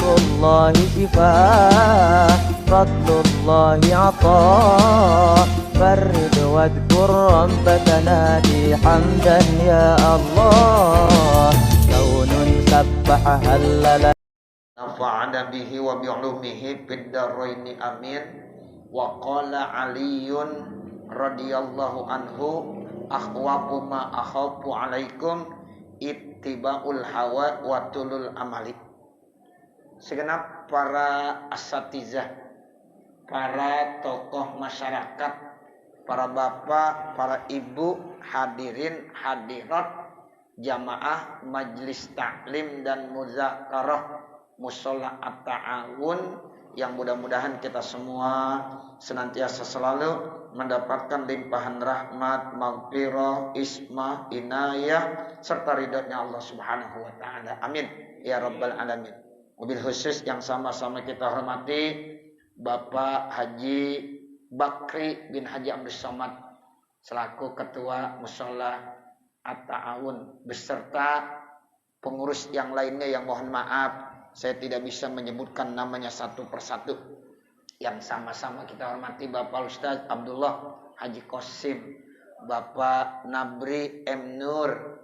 Zikrullahi shifaa, fadlullahi ataa, farrid wadhkur rabbaka nadi hamdan ya Allah. Kaunun sabbaha halala nafa'ana bihi wa bi'ulumihi fid dharaini amin. Wa qala Aliyun radhiyallahu anhu, akhwafu ma akhafu alaikum ittiba'ul hawa wa tulul amali. Segenap para asatizah, para tokoh masyarakat, para bapak, para ibu, hadirin hadirat jamaah majlis taklim dan muzakarah mushola at-ta'awun, yang mudah-mudahan kita semua senantiasa selalu mendapatkan limpahan rahmat, maghfirah, ismah, inayah serta ridhonya Allah Subhanahu wa taala. Amin ya rabbal alamin. Mobil khusus yang sama-sama kita hormati Bapak Haji Bakri bin Haji Abdus Somad selaku Ketua Mushola At-Ta'awun beserta pengurus yang lainnya yang mohon maaf saya tidak bisa menyebutkan namanya satu persatu, yang sama-sama kita hormati Bapak Ustaz Abdullah Haji Qasim, Bapak Nabri M. Nur,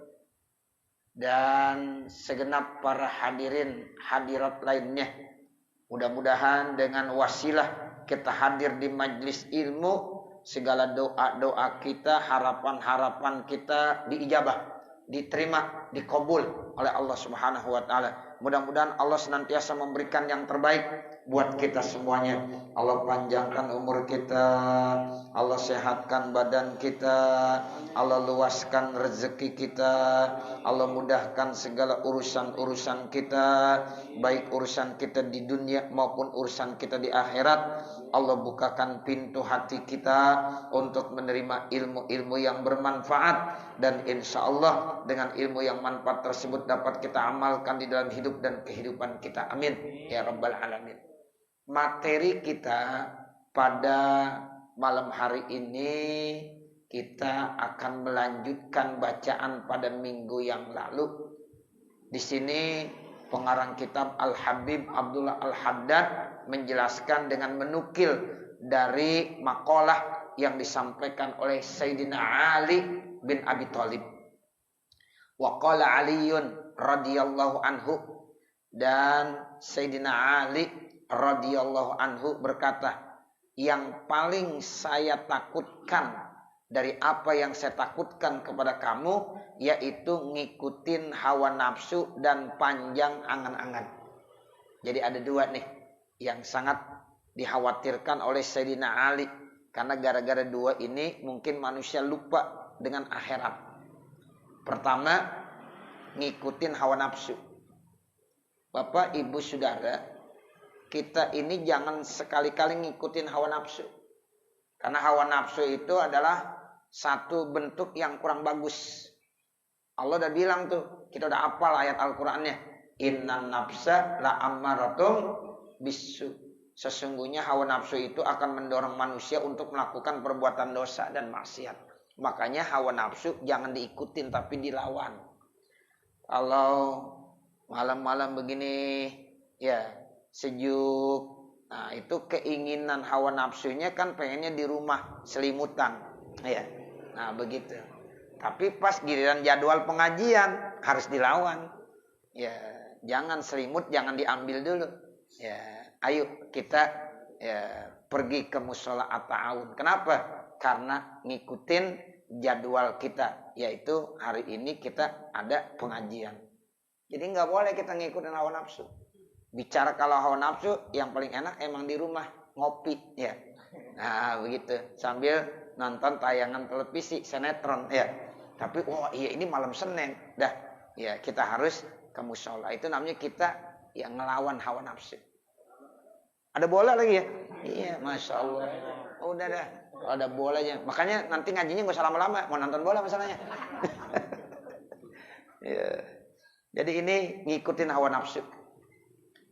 dan segenap para hadirin hadirat lainnya. Mudah-mudahan dengan wasilah kita hadir di majlis ilmu, segala doa-doa kita, harapan-harapan kita diijabah, diterima, dikabul oleh Allah Subhanahu wa taala. Mudah-mudahan Allah senantiasa memberikan yang terbaik buat kita semuanya. Allah panjangkan umur kita, Allah sehatkan badan kita, Allah luaskan rezeki kita, Allah mudahkan segala urusan-urusan kita, baik urusan kita di dunia maupun urusan kita di akhirat. Allah bukakan pintu hati kita untuk menerima ilmu-ilmu yang bermanfaat, dan insya Allah dengan ilmu yang manfaat tersebut dapat kita amalkan di dalam hidup dan kehidupan kita. Amin ya rabbal alamin. Materi kita pada malam hari ini, kita akan melanjutkan bacaan pada minggu yang lalu. Di sini pengarang kitab Al-Habib Abdullah Al-Haddad menjelaskan dengan menukil dari makalah yang disampaikan oleh Sayyidina Ali bin Abi Thalib. Wa qala Aliyun radhiyallahu anhu, dan Sayyidina Ali radhiyallahu anhu berkata, yang paling saya takutkan dari apa yang saya takutkan kepada kamu, yaitu ngikutin hawa nafsu dan panjang angan-angan. Jadi ada dua nih yang sangat dikhawatirkan oleh Sayyidina Ali, karena gara-gara dua ini mungkin manusia lupa dengan akhirat. Pertama, ngikutin hawa nafsu. Bapak, ibu, saudara, kita ini jangan sekali-kali ngikutin hawa nafsu. Karena hawa nafsu itu adalah satu bentuk yang kurang bagus. Allah udah bilang tuh, kita udah hafal ayat Al-Qur'annya, innan nafsa la ammaratum bisu. Sesungguhnya hawa nafsu itu akan mendorong manusia untuk melakukan perbuatan dosa dan maksiat. Makanya hawa nafsu jangan diikutin tapi dilawan. Kalau malam-malam begini ya sejuk, nah itu keinginan hawa nafsunya kan pengennya di rumah selimutan, ya. Nah begitu. Tapi pas giliran jadwal pengajian harus dilawan. Ya, jangan selimut, jangan diambil dulu. Ya, ayo kita ya pergi ke mushola at-ta'awun. Kenapa? Karena ngikutin jadwal kita, yaitu hari ini kita ada pengajian. Jadi nggak boleh kita ngikutin hawa nafsu. Bicara kalau hawa nafsu, yang paling enak emang di rumah ngopi, ya. Nah begitu, sambil nonton tayangan televisi, sinetron, ya. Tapi iya ini malam Senin, dah, ya kita harus ke mushola. Itu namanya kita yang ngelawan hawa nafsu. Ada bola lagi ya? Iya, masya Allah. Udah dah, kalau ada bolanya. Makanya nanti ngajinya nggak usah lama-lama, mau nonton bola masalahnya. Ya. Jadi ini ngikutin hawa nafsu.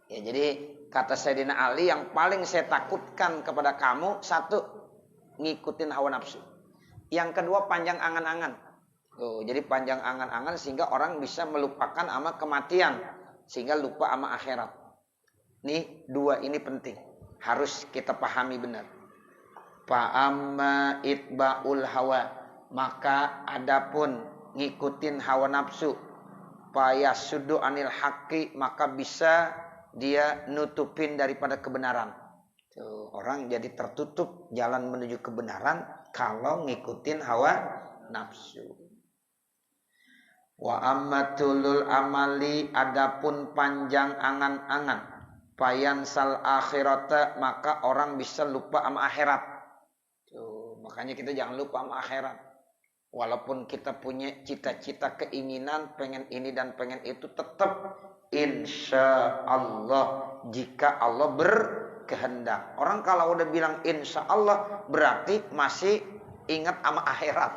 Ya, jadi kata Sayyidina Ali, yang paling saya takutkan kepada kamu, satu, ngikutin hawa nafsu. Yang kedua, panjang angan-angan. Jadi panjang angan-angan sehingga orang bisa melupakan sama kematian, sehingga lupa sama akhirat. Nih dua ini penting. Harus kita pahami benar. Fa'amma itba'ul hawa. Maka adapun ngikutin hawa nafsu. Fayasuddu anil haqqi. Maka bisa dia nutupin daripada kebenaran. Tuh, orang jadi tertutup jalan menuju kebenaran kalau ngikutin hawa nafsu. Wa ammatulul amali, adapun panjang angan-angan, fayansal akhirata, maka orang bisa lupa sama akhirat. Tuh, makanya kita jangan lupa sama akhirat. Walaupun kita punya cita-cita, keinginan, pengen ini dan pengen itu, tetap insya Allah, jika Allah berkehendak. Orang kalau udah bilang insya Allah, berarti masih ingat sama akhirat.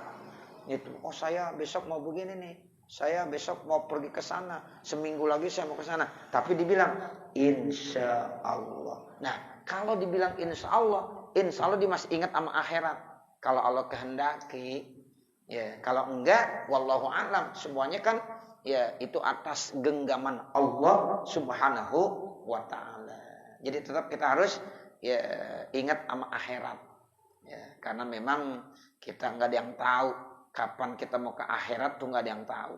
Gitu. Oh, saya besok mau begini nih. Saya besok mau pergi ke sana. Seminggu lagi saya mau ke sana. Tapi dibilang insya Allah. Nah, kalau dibilang insya Allah dia masih ingat sama akhirat. Kalau Allah kehendaki, ya. Kalau enggak, wallahu a'lam. Semuanya kan, ya, itu atas genggaman Allah Subhanahu wa ta'ala. Jadi tetap kita harus, ya, ingat sama akhirat. Ya, karena memang kita nggak ada yang tahu kapan kita mau ke akhirat, tuh nggak ada yang tahu.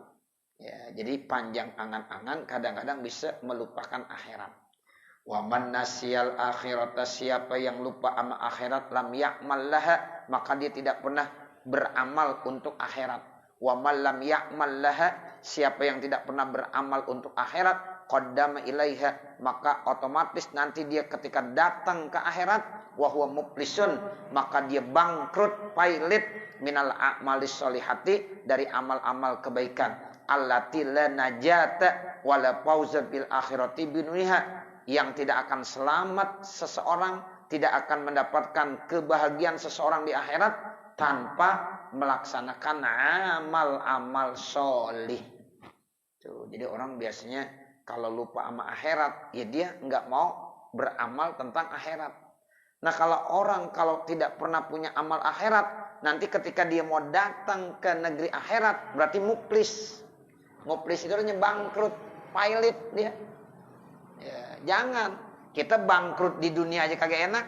Ya, jadi panjang angan-angan kadang-kadang bisa melupakan akhirat. Wa man nasiyal akhirata, siapa yang lupa sama akhirat, lam ya'mal laha, maka dia tidak pernah beramal untuk akhirat. Wa man lam ya'mal laha, siapa yang tidak pernah beramal untuk akhirat, qaddama ilaiha, maka otomatis nanti dia ketika datang ke akhirat, wa huwa muflisun, maka dia bangkrut, pailit, minal a'malis sholihati, dari amal-amal kebaikan, allati la najata wala fauza bil akhirati binuniha, yang tidak akan selamat seseorang, tidak akan mendapatkan kebahagiaan seseorang di akhirat tanpa melaksanakan amal-amal sholih. Tuh, jadi orang biasanya kalau lupa sama akhirat, ya dia nggak mau beramal tentang akhirat. Nah, kalau tidak pernah punya amal akhirat, nanti ketika dia mau datang ke negeri akhirat, berarti muflis. Muflis itu artinya bangkrut, pailit dia. Ya, jangan. Kita bangkrut di dunia aja kagak enak.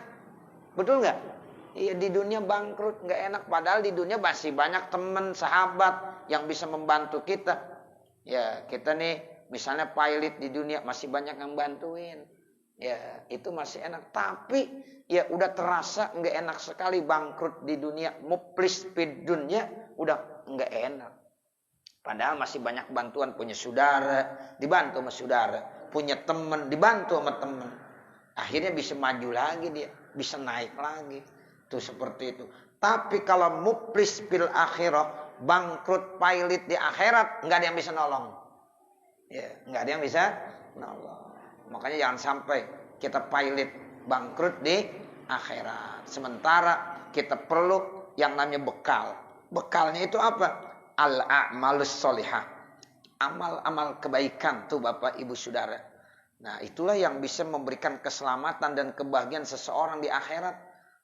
Betul nggak? Iya, di dunia bangkrut nggak enak. Padahal di dunia masih banyak teman, sahabat yang bisa membantu kita. Ya, kita nih misalnya pailit di dunia, masih banyak yang bantuin. Ya, itu masih enak. Tapi ya udah terasa nggak enak sekali bangkrut di dunia. Muflis di dunia udah nggak enak. Padahal masih banyak bantuan, punya saudara, dibantu sama saudara, punya teman, dibantu sama teman. Akhirnya bisa maju lagi dia, bisa naik lagi. Tuh seperti itu. Tapi kalau muflis fil akhirah, bangkrut pailit di akhirat, nggak ada yang bisa nolong. Ya, nggak ada yang bisa nolong. Makanya jangan sampai kita pailit, bangkrut di akhirat. Sementara kita perlu yang namanya bekal. Bekalnya itu apa? Al-a'malus sholihah. Amal-amal kebaikan tuh Bapak Ibu Saudara. Nah, itulah yang bisa memberikan keselamatan dan kebahagiaan seseorang di akhirat.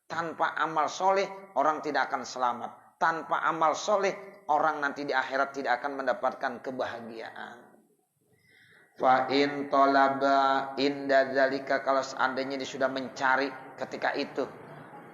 Tanpa amal soleh, orang tidak akan selamat. Tanpa amal soleh, orang nanti di akhirat tidak akan mendapatkan kebahagiaan. Fa in talaba inda dzalika, kalau seandainya dia sudah mencari ketika itu,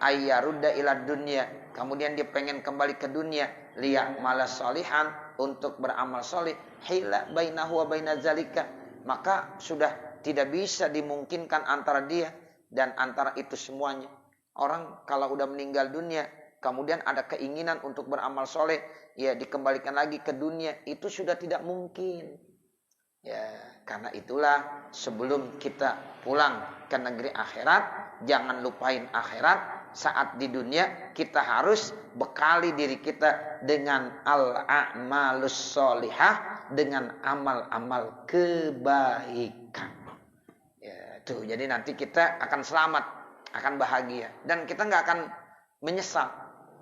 ayyarudda ila dunya, kemudian dia pengen kembali ke dunia, liya malas solihan, untuk beramal soleh, hila bainahu wa baina dzalika, maka sudah tidak bisa dimungkinkan antara dia dan antara itu semuanya. Orang kalau udah meninggal dunia, kemudian ada keinginan untuk beramal soleh, ya dikembalikan lagi ke dunia, itu sudah tidak mungkin. Ya, karena itulah sebelum kita pulang ke negeri akhirat, jangan lupain akhirat. Saat di dunia kita harus bekali diri kita dengan al-a'malus sholihah, dengan amal-amal kebaikan. Ya, tuh, jadi nanti kita akan selamat, akan bahagia, dan kita nggak akan menyesal.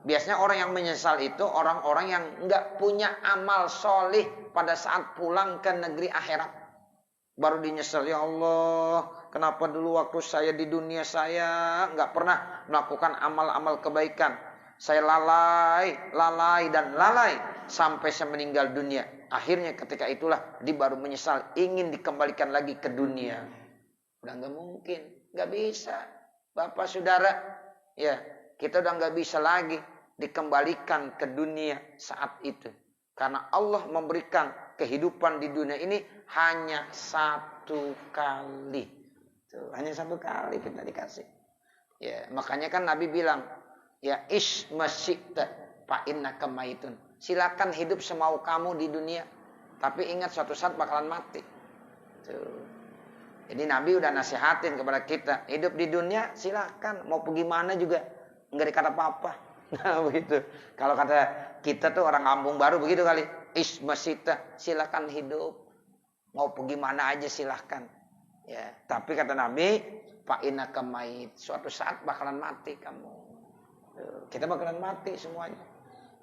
Biasanya orang yang menyesal itu orang-orang yang nggak punya amal sholih pada saat pulang ke negeri akhirat. Baru dinyesal, ya Allah, kenapa dulu waktu saya di dunia saya nggak pernah melakukan amal-amal kebaikan. Saya lalai sampai saya meninggal dunia. Akhirnya ketika itulah dia baru menyesal, ingin dikembalikan lagi ke dunia. Udah nggak mungkin, nggak bisa. Bapak saudara, ya kita udah nggak bisa lagi dikembalikan ke dunia saat itu. Karena Allah memberikan kehidupan di dunia ini hanya satu kali. Tuh, hanya satu kali kita dikasih. Ya, makanya kan Nabi bilang, ya ish masyikta fa innaka maitun. Silakan hidup semau kamu di dunia, tapi ingat suatu saat bakalan mati. Tuh. Jadi Nabi udah nasihatin kepada kita, hidup di dunia silakan, mau pergi mana juga enggak dikata apa-apa. Nah, begitu. Kalau kata kita tuh orang kampung baru begitu kali, ish masyikta, silakan hidup. Mau pergi mana aja silakan. Ya, tapi kata Nabi, fa innaka mait, suatu saat bakalan mati kamu. Tuh, kita bakalan mati semuanya.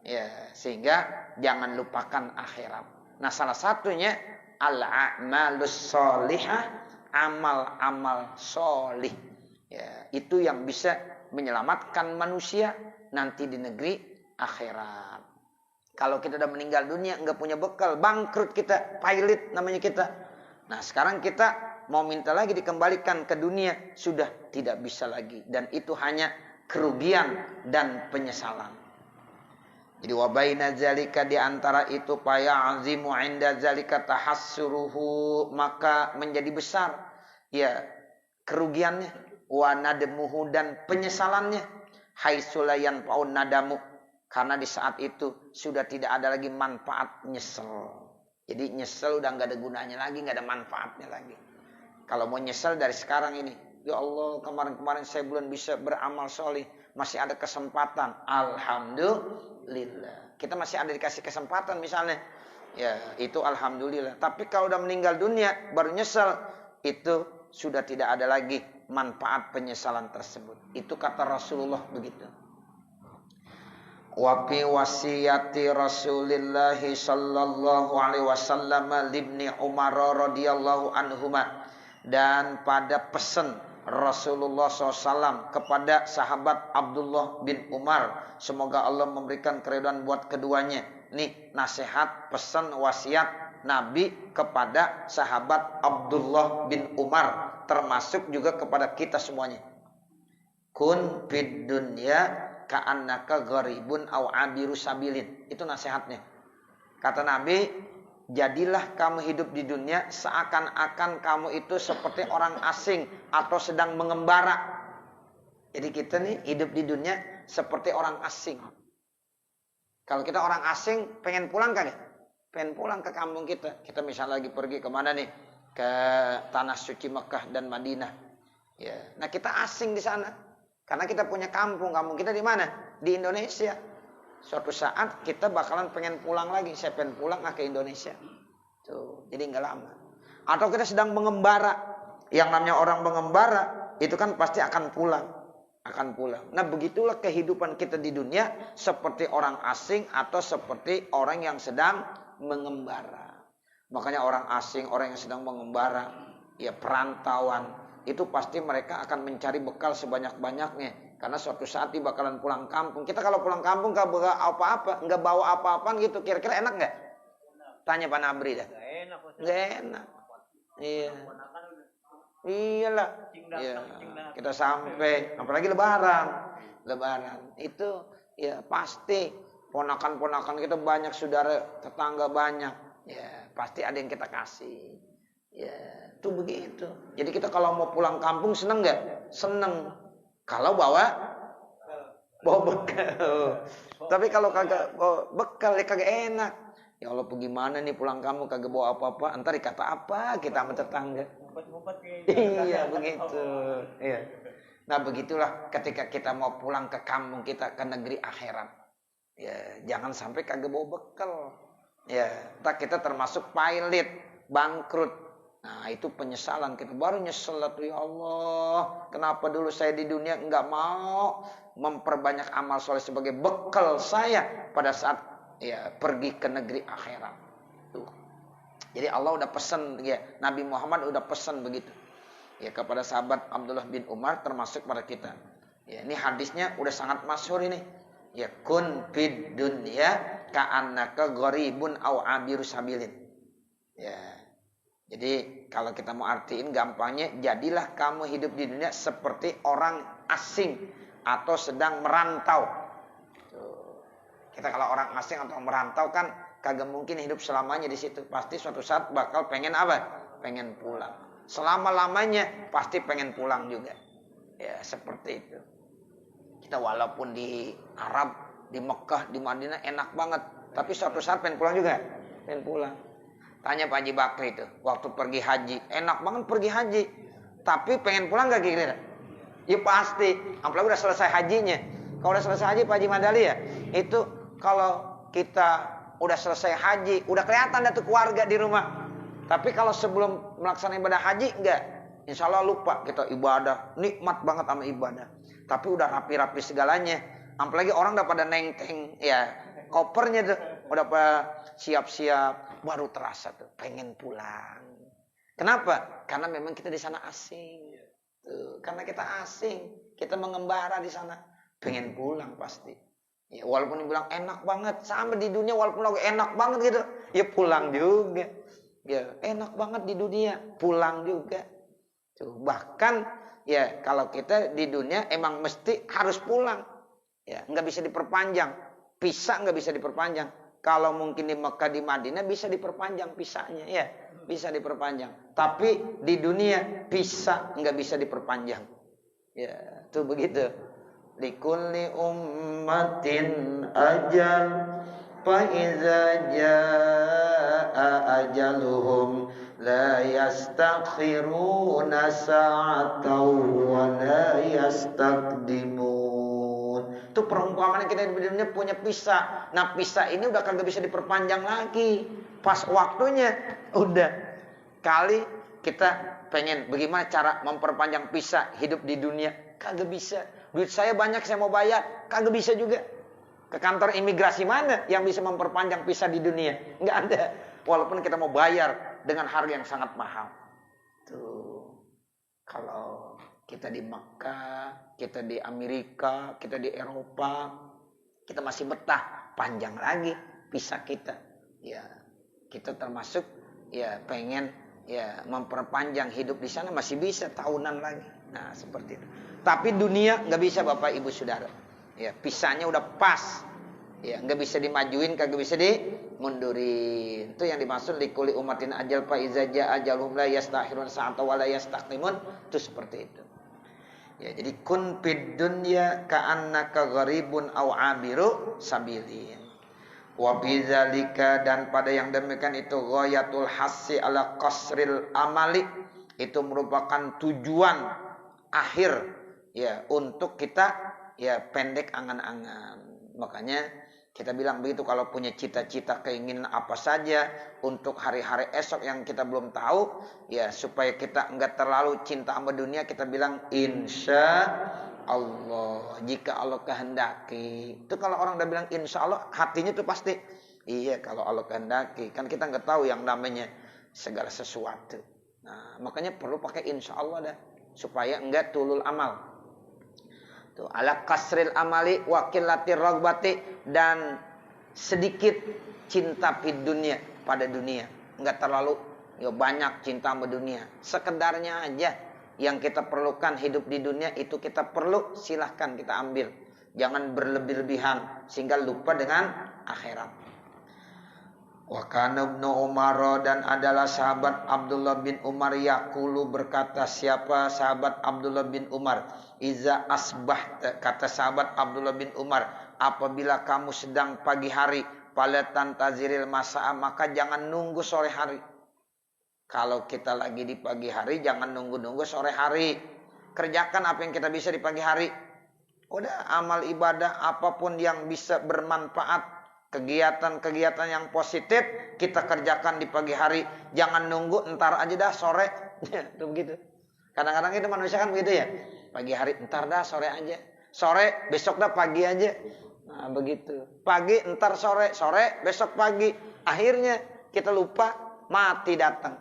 Ya, sehingga jangan lupakan akhirat. Nah, salah satunya al-a'malus sholihah, amal-amal sholih. Ya, itu yang bisa menyelamatkan manusia nanti di negeri akhirat. Kalau kita udah meninggal dunia, nggak punya bekal, bangkrut kita, pailit namanya kita. Nah, sekarang kita mau minta lagi dikembalikan ke dunia, sudah tidak bisa lagi. Dan itu hanya kerugian dan penyesalan. Jadi wabaina zalika, di antara itu faya'zimu 'inda zalika tahassuruhu, maka menjadi besar ya kerugiannya, wa nadmuhu, dan penyesalannya, haitsu la yanfa'un nadamu, karena di saat itu sudah tidak ada lagi manfaat nyesel. Jadi nyesel udah nggak ada gunanya lagi, nggak ada manfaatnya lagi. Kalau mau nyesel dari sekarang ini, ya Allah kemarin-kemarin saya belum bisa beramal solih, masih ada kesempatan, alhamdulillah. Kita masih ada dikasih kesempatan misalnya, ya itu alhamdulillah. Tapi kalau udah meninggal dunia baru nyesel, itu sudah tidak ada lagi manfaat penyesalan tersebut. Itu kata Rasulullah begitu. Wa fi wasiyati Rasulillah sallallahu alaihi wasallam libni Umar radhiyallahu anhuma, dan pada pesan Rasulullah SAW kepada sahabat Abdullah bin Umar, semoga Allah memberikan keridhaan buat keduanya. Nih nasihat, pesan, wasiat Nabi kepada sahabat Abdullah bin Umar, termasuk juga kepada kita semuanya. Kun fid dunya ka'annaka gharibun aw abiru sabilin. Itu nasihatnya. Kata Nabi, jadilah kamu hidup di dunia seakan-akan kamu itu seperti orang asing atau sedang mengembara. Jadi kita nih hidup di dunia seperti orang asing. Kalau kita orang asing pengen pulang kagak? Pengen pulang ke kampung kita. Kita misalnya lagi pergi kemana nih? Ke tanah suci Mekah dan Madinah. Ya. Nah kita asing di sana. Karena kita punya kampung. Kampung kita di mana? Di Indonesia. Suatu saat kita bakalan pengen pulang lagi. Saya pengen pulang ke Indonesia. Tuh, jadi nggak lama. Atau kita sedang mengembara. Yang namanya orang mengembara itu kan pasti akan pulang. Akan pulang. Nah begitulah kehidupan kita di dunia, seperti orang asing atau seperti orang yang sedang mengembara. Makanya orang asing, orang yang sedang mengembara, ya perantauan, itu pasti mereka akan mencari bekal sebanyak-banyaknya. Karena suatu saat dia bakalan pulang kampung. Kita kalau pulang kampung nggak bawa apa-apa, nggak bawa apa-apa gitu, kira-kira enak nggak? Tanya Pak Nabri dah. Nggak enak. Iya. Iyalah. Iya. Kita sampai, apalagi Lebaran. Lebaran itu ya pasti ponakan-ponakan kita banyak, saudara tetangga banyak. Ya pasti ada yang kita kasih. Ya itu begitu. Jadi kita kalau mau pulang kampung seneng nggak? Seneng. Kalau bawa bekal. Tapi kalau kagak bawa bekal ya kagak enak. Ya Allah gimana nih pulang kamu kagak bawa apa-apa, entar dikata apa kita sama tetangga. Iya begitu. Iya. Nah begitulah ketika kita mau pulang ke kampung kita, ke negeri akhirat. Ya jangan sampai kagak bawa bekal. Ya, entar kita termasuk pailit, bangkrut. Nah itu penyesalan, kita baru nyesel tuh, ya Allah kenapa dulu saya di dunia enggak mau memperbanyak amal soleh sebagai bekal saya pada saat ya pergi ke negeri akhirat. Tuh. Jadi Allah udah pesan ya, Nabi Muhammad udah pesan begitu ya kepada sahabat Abdullah bin Umar, termasuk pada kita. Ya ini hadisnya udah sangat masyhur ini. Ya kun fid dunya ka'annaka gharibun aw abiru sabilin. Ya. Jadi kalau kita mau artiin gampangnya, jadilah kamu hidup di dunia seperti orang asing atau sedang merantau. Tuh. Kita kalau orang asing atau merantau kan kagak mungkin hidup selamanya di situ. Pasti suatu saat bakal pengen apa? Pengen pulang. Selama-lamanya pasti pengen pulang juga. Ya seperti itu. Kita walaupun di Arab, di Mekah, di Madinah enak banget. Tapi suatu saat pengen pulang juga. Pengen pulang. Tanya Pak Haji Bakri itu, waktu pergi haji, enak banget pergi haji. Tapi pengen pulang gak kira-kira? Ya pasti, apalagi udah selesai hajinya. Kalau udah selesai haji Pak Haji Madali ya, itu kalau kita udah selesai haji, udah kelihatan dah tuh keluarga di rumah. Tapi kalau sebelum melaksanakan ibadah haji, enggak. Insya Allah lupa kita ibadah, nikmat banget sama ibadah. Tapi udah rapi-rapi segalanya. Apalagi orang udah pada nengteng, ya kopernya tuh, udah pada siap-siap. Baru terasa tuh pengen pulang. Kenapa? Karena memang kita di sana asing. Tuh, karena kita asing, kita mengembara di sana, pengen pulang pasti. Ya, walaupun dibilang enak banget, sama di dunia walaupun lagi enak banget gitu, ya pulang juga. Ya enak banget di dunia, pulang juga. Tuh, bahkan ya kalau kita di dunia emang mesti harus pulang. Ya nggak bisa diperpanjang, pisah nggak bisa diperpanjang. Kalau mungkin di Mekah, di Madinah bisa diperpanjang pisahnya, ya bisa diperpanjang. Tapi di dunia pisah nggak bisa diperpanjang. Ya, tuh begitu. Likulli ummatin ajal, fa iza jaa ajaluhum la yastakhiruna sa'atan wa la yastaqdimun. Itu perumpamaan kita di dunia punya pisah. Nah pisah ini udah kagak bisa diperpanjang lagi. Pas waktunya udah. Kali kita pengen bagaimana cara memperpanjang pisah hidup di dunia. Kagak bisa. Duit saya banyak saya mau bayar. Kagak bisa juga. Ke kantor imigrasi mana yang bisa memperpanjang pisah di dunia? Nggak ada. Walaupun kita mau bayar dengan harga yang sangat mahal. Tuh. Kalau kita di Makkah, kita di Amerika, kita di Eropa, kita masih betah, panjang lagi pisah kita. Ya, kita termasuk ya pengen ya memperpanjang hidup di sana masih bisa tahunan lagi. Nah, seperti itu. Tapi dunia nggak bisa Bapak Ibu Saudara. Ya, pisahnya udah pas. Ya, nggak bisa dimajuin, kagak bisa dimundurin. Itu yang dimaksud likulli ummatin ajal fa iza jaa ajaluhum la yastakhirun sa'atan wa la yastaqdimun. Itu seperti itu. Ya, jadi kun fid dunya ka'annaka gharibun aw 'abiru sabilin. Wa bidzalika, dan pada yang demikian itu ghayatul hassi ala qasril amali, itu merupakan tujuan akhir ya untuk kita ya pendek angan-angan. Makanya kita bilang begitu, kalau punya cita-cita keinginan apa saja untuk hari-hari esok yang kita belum tahu, ya supaya kita enggak terlalu cinta sama dunia, kita bilang insya Allah, jika Allah kehendaki. Itu kalau orang udah bilang insya Allah, hatinya tuh pasti iya kalau Allah kehendaki. Kan kita enggak tahu yang namanya segala sesuatu. Nah, makanya perlu pakai insya Allah dah, supaya enggak tulul amal. Tuh, ala kasril amali wa qillatir ragbati, dan sedikit cinta di dunia, pada dunia. Enggak terlalu ya banyak cinta sama dunia. Sekedarnya aja yang kita perlukan hidup di dunia itu kita perlu, silahkan kita ambil. Jangan berlebih-lebihan sehingga lupa dengan akhirat. Wa kana Ibnu Umar, dan adalah sahabat Abdullah bin Umar, yaqulu berkata, siapa sahabat Abdullah bin Umar, iza asbahta, kata sahabat Abdullah bin Umar, apabila kamu sedang pagi hari, falatan taziril masa'a, maka jangan nunggu sore hari. Kalau kita lagi di pagi hari, jangan nunggu-nunggu sore hari. Kerjakan apa yang kita bisa di pagi hari. Udah, amal ibadah apapun yang bisa bermanfaat, kegiatan-kegiatan yang positif kita kerjakan di pagi hari. Jangan nunggu entar aja dah sore. Itu begitu. Kadang-kadang itu manusia kan begitu ya. Pagi hari entar dah sore aja. Sore besok dah pagi aja. Nah begitu. Pagi entar sore. Sore besok pagi. Akhirnya kita lupa, mati datang.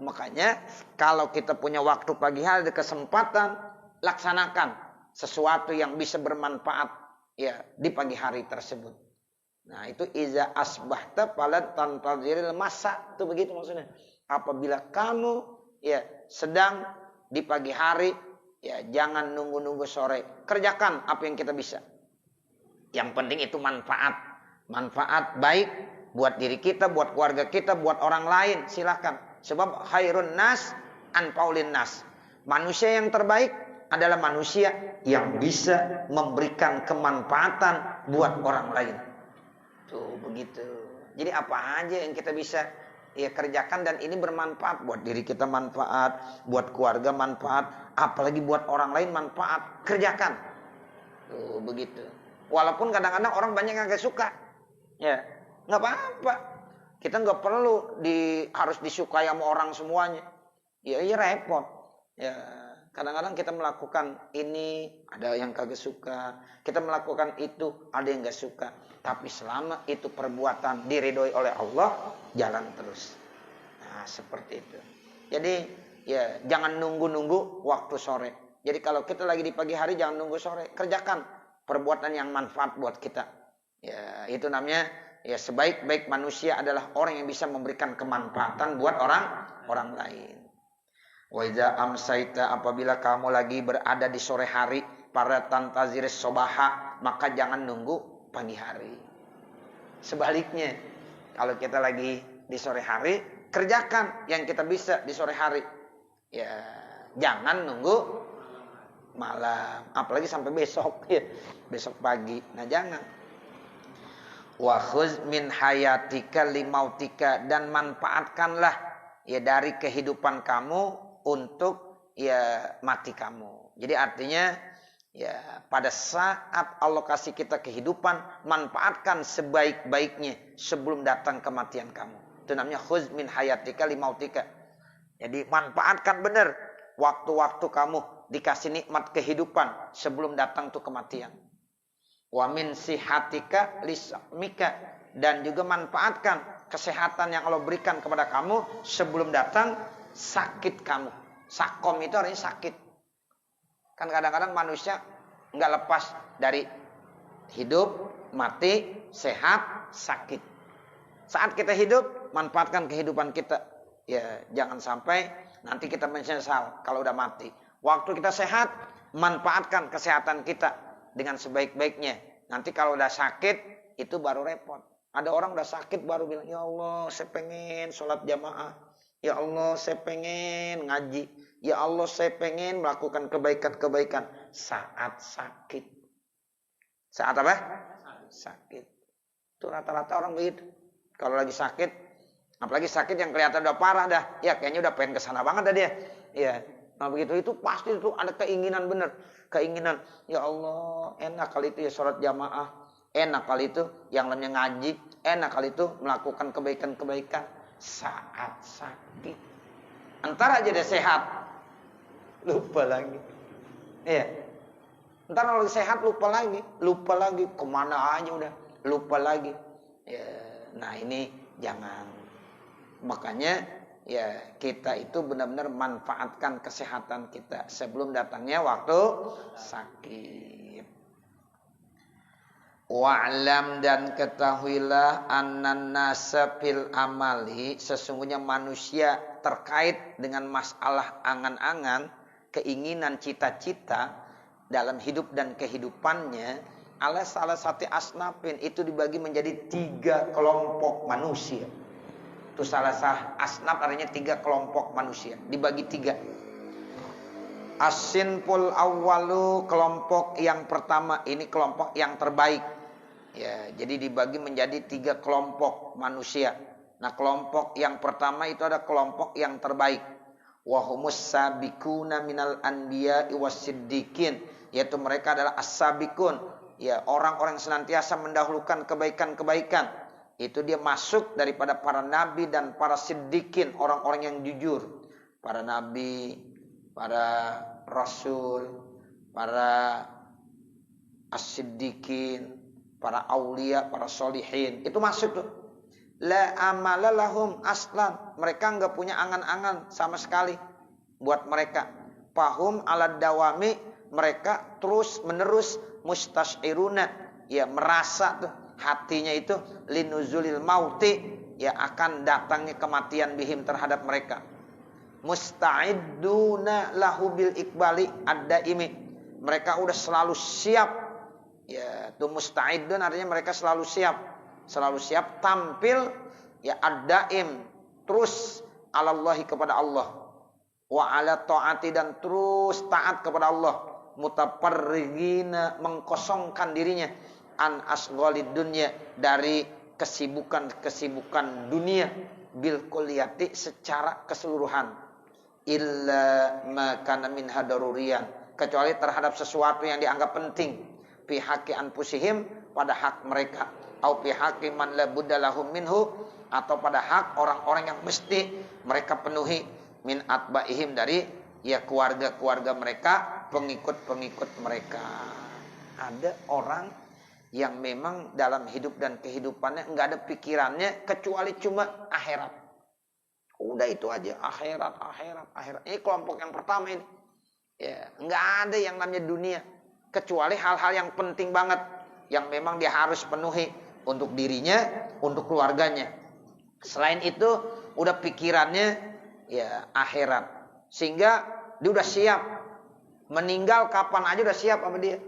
Makanya kalau kita punya waktu pagi hari, ada kesempatan, laksanakan sesuatu yang bisa bermanfaat ya di pagi hari tersebut. Nah itu iza asbahta falan tantaziril masa, itu begitu maksudnya. apabila kamu ya sedang di pagi hari, ya jangan nunggu-nunggu sore. Kerjakan apa yang kita bisa. Yang penting itu manfaat. Manfaat baik buat diri kita, buat keluarga kita, buat orang lain. Silakan. Sebab khairun nas anfaulin nas. Manusia yang terbaik adalah manusia yang bisa memberikan kemanfaatan buat orang lain. Tuh begitu. Jadi apa aja yang kita bisa ya kerjakan dan ini bermanfaat buat diri kita, manfaat buat keluarga, manfaat apalagi buat orang lain, manfaat. Kerjakan. Tuh begitu. Walaupun kadang-kadang orang banyak yang gak suka. Ya, nggak apa-apa. Kita nggak perlu harus disukai sama orang semuanya. Ya, iya repot. Ya, kadang-kadang kita melakukan ini ada yang kagak suka. Kita melakukan itu ada yang nggak suka. Tapi selama itu perbuatan diridhoi oleh Allah, jalan terus. Nah, seperti itu. Jadi ya jangan nunggu-nunggu waktu sore. Jadi kalau kita lagi di pagi hari jangan nunggu sore. Kerjakan perbuatan yang manfaat buat kita. Ya, itu namanya ya sebaik-baik manusia adalah orang yang bisa memberikan kemanfaatan buat orang lain. Wa idza amsaita, apabila kamu lagi berada di sore hari, para tantaziris sobaha, maka jangan nunggu pagi hari. Sebaliknya, kalau kita lagi di sore hari, kerjakan yang kita bisa di sore hari. Ya, jangan nunggu malam, apalagi sampai besok ya, besok pagi. Nah, jangan. Wa khuz min hayatika limautika, dan manfaatkanlah ya dari kehidupan kamu untuk ya mati kamu. Jadi artinya ya pada saat Allah kasih kita kehidupan, manfaatkan sebaik-baiknya sebelum datang kematian kamu. Itu namanya khuz min hayatika limautika. Jadi manfaatkan benar waktu-waktu kamu dikasih nikmat kehidupan sebelum datang tuh kematian. Wa min sihatika lismika, dan juga manfaatkan kesehatan yang Allah berikan kepada kamu sebelum datang sakit kamu. Sakom itu artinya sakit. Kan kadang-kadang manusia nggak lepas dari hidup, mati, sehat, sakit. Saat kita hidup, manfaatkan kehidupan kita. Ya, jangan sampai nanti kita menyesal kalau udah mati. Waktu kita sehat, manfaatkan kesehatan kita dengan sebaik-baiknya. Nanti kalau udah sakit, itu baru repot. Ada orang udah sakit baru bilang, ya Allah saya pengen sholat jamaah. Ya Allah saya pengen ngaji. Ya Allah saya pengen melakukan kebaikan-kebaikan. Saat sakit. Saat apa? Sakit. Itu rata-rata orang begitu. Kalau lagi sakit, apalagi sakit yang kelihatan udah parah dah. Ya kayaknya udah pengen kesana banget dah dia. Ya. Nah begitu itu pasti itu ada keinginan bener. Keinginan, ya Allah enak kali itu ya sholat jamaah. Enak kali itu yang lainnya ngaji. Enak kali itu melakukan kebaikan-kebaikan saat sakit. Entar aja dia sehat, lupa lagi. Iya. Entar kalau sehat lupa lagi. Kemana aja udah, lupa lagi. Ya, nah ini jangan. Makanya ya kita itu benar-benar manfaatkan kesehatan kita sebelum datangnya waktu sakit. Wa'lam, dan ketahuilah annan nasa fil amali, sesungguhnya manusia terkait dengan masalah angan-angan, keinginan, cita-cita dalam hidup dan kehidupannya, ala salah satu asnafin, itu dibagi menjadi 3 kelompok manusia. Itu salah satu asnaf artinya 3 kelompok manusia, dibagi 3. As-sinful awwalu, kelompok yang pertama, ini kelompok yang terbaik. Ya, jadi dibagi menjadi 3 kelompok manusia. Nah, kelompok yang pertama itu ada kelompok yang terbaik. Wa humus sabiquna minal anbiya'i wasiddiqin, yaitu mereka adalah as-sabiqun, ya orang-orang yang senantiasa mendahulukan kebaikan-kebaikan. Itu dia masuk daripada para nabi dan para siddiqin, orang-orang yang jujur. Para nabi, para rasul, para as-siddiqin, para aulia, para solihin, itu masuk tuh. La amala lahum aslan, mereka enggak punya angan-angan sama sekali buat mereka. Fahum ala dawami, mereka terus menerus mustasyiruna, ya merasa tuh hatinya itu linuzulil mauti, ya akan datangnya kematian bihim terhadap mereka. Musta'idduna lahu bil iqbali ad-daimi. Mereka udah selalu siap. Ya, itu musta'iddun artinya mereka selalu siap. Selalu siap tampil ya ad-daim, terus alallahi kepada Allah. Wa ala ta'ati dan terus taat kepada Allah. Mutaparrigina mengkosongkan dirinya an asghalid dunya dari kesibukan dunia bil kulliyati secara keseluruhan. Illa ma kana min hadaruriyan, kecuali terhadap sesuatu yang dianggap penting fi haqqi anfusihim, pada hak mereka, au fi haqqi man la budda lahum minhu, atau pada hak orang-orang yang mesti mereka penuhi min atba'ihim dari ya keluarga-keluarga mereka, pengikut-pengikut mereka. Ada orang yang memang dalam hidup dan kehidupannya enggak ada pikirannya kecuali cuma akhirat. Udah itu aja, akhirat. Ini kelompok yang pertama ini. Ya, enggak ada yang namanya dunia kecuali hal-hal yang penting banget yang memang dia harus penuhi untuk dirinya, untuk keluarganya. Selain itu udah pikirannya ya akhirat, sehingga dia udah siap meninggal kapan aja, udah siap sama dia.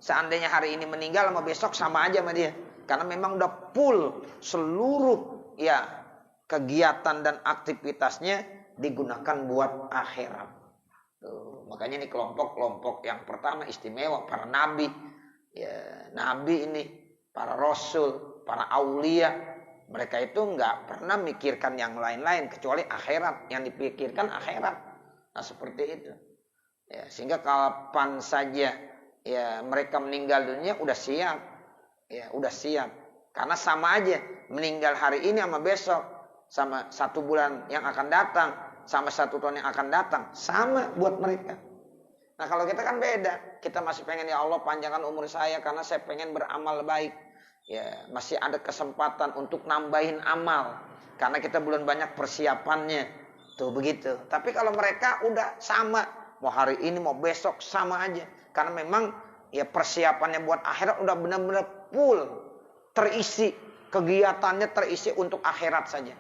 Seandainya hari ini meninggal sama besok sama aja sama dia, karena memang udah full seluruh ya kegiatan dan aktivitasnya digunakan buat akhirat. Tuh, makanya ini kelompok-kelompok yang pertama istimewa, para nabi. Ya, nabi ini, para rasul, para aulia. Mereka itu nggak pernah mikirkan yang lain-lain kecuali akhirat. Yang dipikirkan akhirat. Nah seperti itu. Ya, sehingga kapan saja ya mereka meninggal dunia udah siap. Ya udah siap. Karena sama aja meninggal hari ini sama besok, sama 1 bulan yang akan datang, sama 1 tahun yang akan datang, sama buat mereka. Nah kalau kita kan beda. Kita masih pengen ya Allah panjangkan umur saya karena saya pengen beramal baik. Ya, masih ada kesempatan untuk nambahin amal karena kita belum banyak persiapannya. Tuh begitu. Tapi kalau mereka udah sama, mau hari ini mau besok sama aja. Karena memang ya persiapannya buat akhirat udah benar-benar full, terisi, kegiatannya terisi untuk akhirat saja.